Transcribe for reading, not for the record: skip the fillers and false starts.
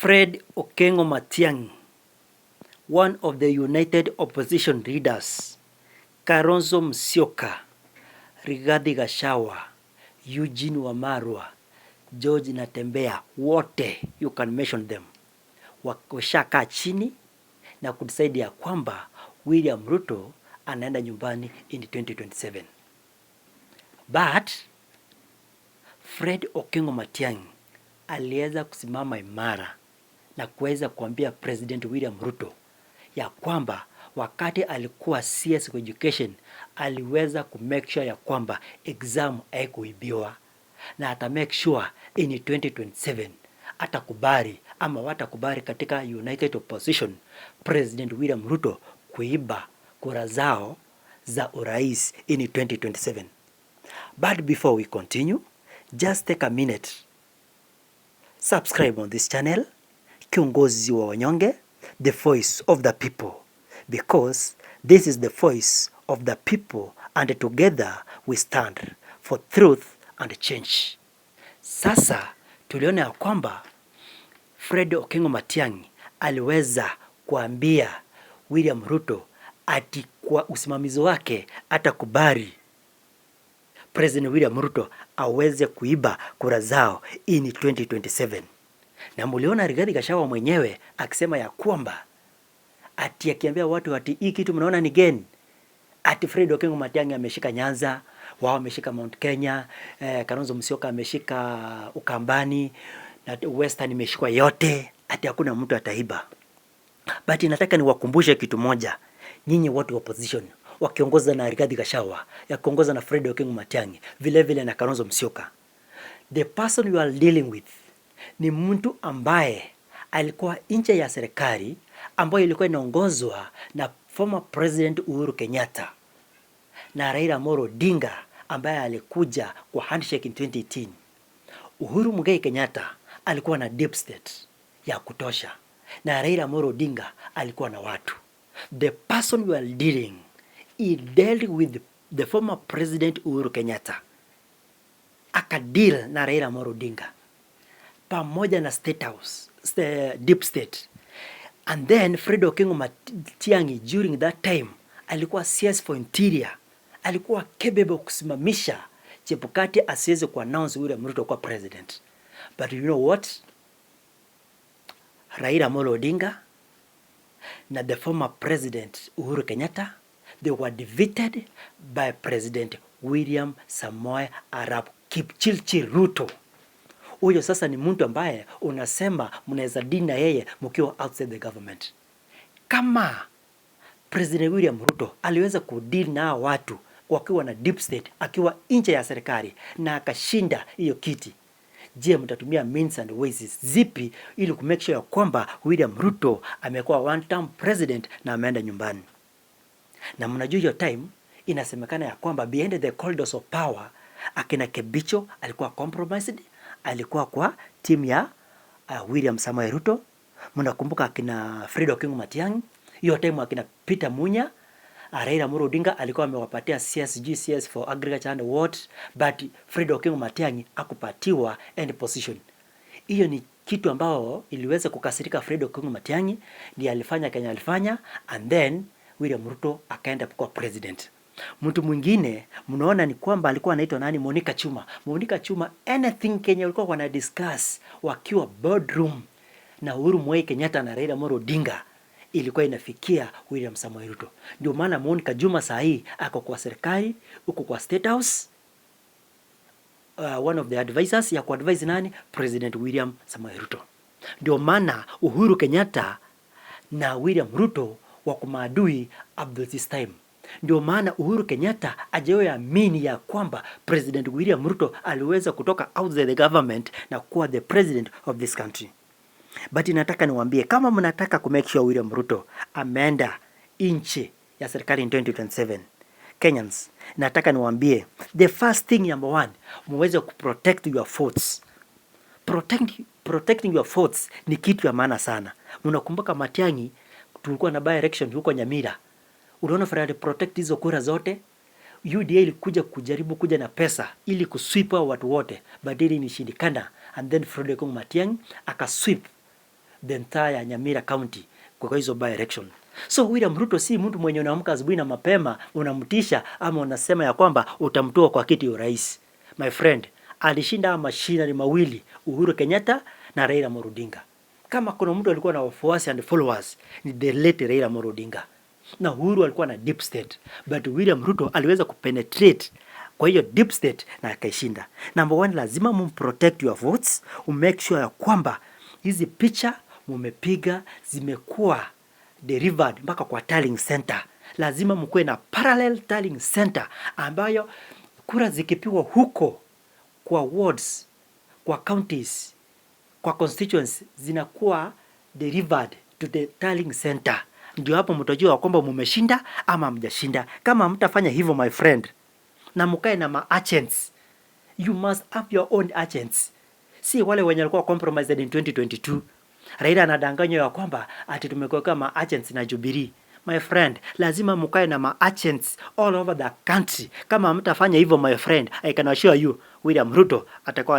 Fred Okengo Matiang'i, one of the United Opposition leaders, Kalonzo Musyoka, Rigathi Gachagua, Eugene Wamalwa, George Natembeya, wote you can mention them, washakaa chini na kudecide ya kwamba William Ruto anaenda nyumbani in 2027. But Fred Okengo Matiang'i aliweza kusimama imara na kuweza kuambia President William Ruto ya kwamba wakati alikuwa CS kwa education aliweza kumake sure ya kwamba exam haikuibiwa na ata make sure in 2027 atakubali ama watakubali katika United Opposition President William Ruto kuiba kura zao za urais in 2027. But before we continue, just take a minute, subscribe on this channel, Kiongozi wa Wanyonge, the voice of the people, because this is the voice of the people and together we stand for truth and change. Sasa tuliona ya kwamba Fred Okengo Matiang'i aliweza kuambia William Ruto ati kwa usimamizi wake atakubali President William Ruto aweze kuiba kura zao in 2027. Na muliona Rigathi Gachagua mwenyewe akisema ya kwamba ati akiambia watu ati hii kitu mnaona ni geni. Ati Fred Okengo Matiang'i ameshika Nyanza, wao wameshika Mount Kenya, Kalonzo Musyoka ameshika Ukambani, na Western imeshikwa yote, ati hakuna mtu ataiba. But nataka niwakumbushe kitu moja, nyinyi watu wa opposition, wakiongoza na Rigathi Gachagua, yakiongoza na Fred Okengo Matiang'i, vile vile na Kalonzo Musyoka. The person you are dealing with ni mtu ambaye alikuwa nje ya serikali ambayo ilikuwa inaongozwa na former President Uhuru Kenyatta na Raila Amolo Odinga ambaye alikuja kwa handshake in 2018. Uhuru Muigai Kenyatta alikuwa na deep state ya kutosha na Raila Amolo Odinga alikuwa na watu. The person you are dealing, he dealt with the former President Uhuru Kenyatta, akadeal na Raila Amolo Odinga pamoja na State House, deep state. And then Fred Okengo Matiang'i during that time alikuwa CS for Interior, alikuwa capable kusimamisha Chebukati asiweze kuannounce William Ruto kwa president. But you know what? Raila Amolo Odinga na the former President Uhuru Kenyatta, they were defeated by President William Samoei Arap Kipchirchir Ruto. Huyo sasa ni mtu ambaye unasema mnaweza dini na yeye mkiwa outside the government. Kama President William Ruto aliweza kudeal na watu wakiwa na deep state akiwa nje ya serikali na akashinda hiyo kiti, je, mtatumia means and ways zipi ili kumake sure kwamba William Ruto amekuwa one term president na ameenda nyumbani? Na mnajua hiyo time inasemekana ya kwamba behind the corridors of power akina Kebicho alikuwa compromised, alikuwa kwa timu ya William Samoei Ruto. Mnakumbuka akina Fred Okengo Matiang'i, hiyo time akina Peter Munya, Raila Amolo Odinga alikuwa amewapatia CS for agriculture and what, but Fred Okengo Matiang'i akupatiwa any position. Hiyo ni kitu ambao iliweza kukasirika Fred Okengo Matiang'i, ndiye alifanya Kenya alifanya, and then William Ruto akaenda kwa president. Mtu mwingine mnaona ni kwamba alikuwa anaitwa nani? Monica Chuma. Monica Chuma, anything Kenya walikuwa wana discuss wakiwa boardroom na Uhuru Muigai Kenyatta na Raila Amolo Odinga ilikuwa inafikia William Samoei Ruto. Ndio maana Monica Chuma saa hii ako kwa serikali, uko kwa State House, one of the advisors ya kuadvise nani? President William Samoei Ruto. Ndio maana Uhuru Kenyatta na William Ruto wako maadui up this time. Ndio maana Uhuru Kenyatta hajaamini ya kwamba President William Ruto aliweza kutoka outside the government na kuwa the president of this country. But nataka niwaambie, kama mnataka ku make sure William Ruto ameenda nchi ya serikali in 2027, Kenyans, nataka niwaambie, the first thing number one, muweze ku protect your votes. Protecting your votes ni kitu ya maana sana. Mnakumbuka Matiang'i, tulikuwa na by election huko Nyamira. Unaona Fred protect hizo kura zote. UDA ilikuja kujaribu kuja na pesa ili kusweep watu wote, badili nishindikana, and then Fred Okengo Matiang'i akasweep the entire Nyamira County kwa hizo by election. So William Ruto si mtu mwenye unaamka asubuhi na mapema unamtisha ama unasema ya kwamba utamtoa kwa kiti ya urais. My friend, alishinda mashindano mawili, Uhuru Kenyatta na Raila Amolo Odinga. Kama kuna mtu alikuwa na wafuasi and followers ni the late Raila Amolo Odinga. Na Uhuru alikuwa na deep state, but William Ruto aliweza kupenetrate kwa hiyo deep state na akaishinda. Number one, lazima protect your votes, make sure ya kwamba hizi picha mumepiga zimekuwa delivered mpaka kwa tallying center. Lazima mkuwe na parallel tallying center ambayo kura zikipigwa huko kwa wards, kwa counties, kwa constituents zinakuwa delivered to the tallying center. Ndio hapo mtajua kwamba mmeshinda ama hamjashinda. Kama mtafanya hivyo my friend, na mkae na agents, you must have your own agents. Si wale wenye walikuwa compromised in 2022. Raila anadanganywa ya kwamba ati tumekuwa kama agents na Jubilee. My friend, lazima mkae na agents all over the country. Kama mtafanya hivyo my friend, I can assure you William Ruto atakuwa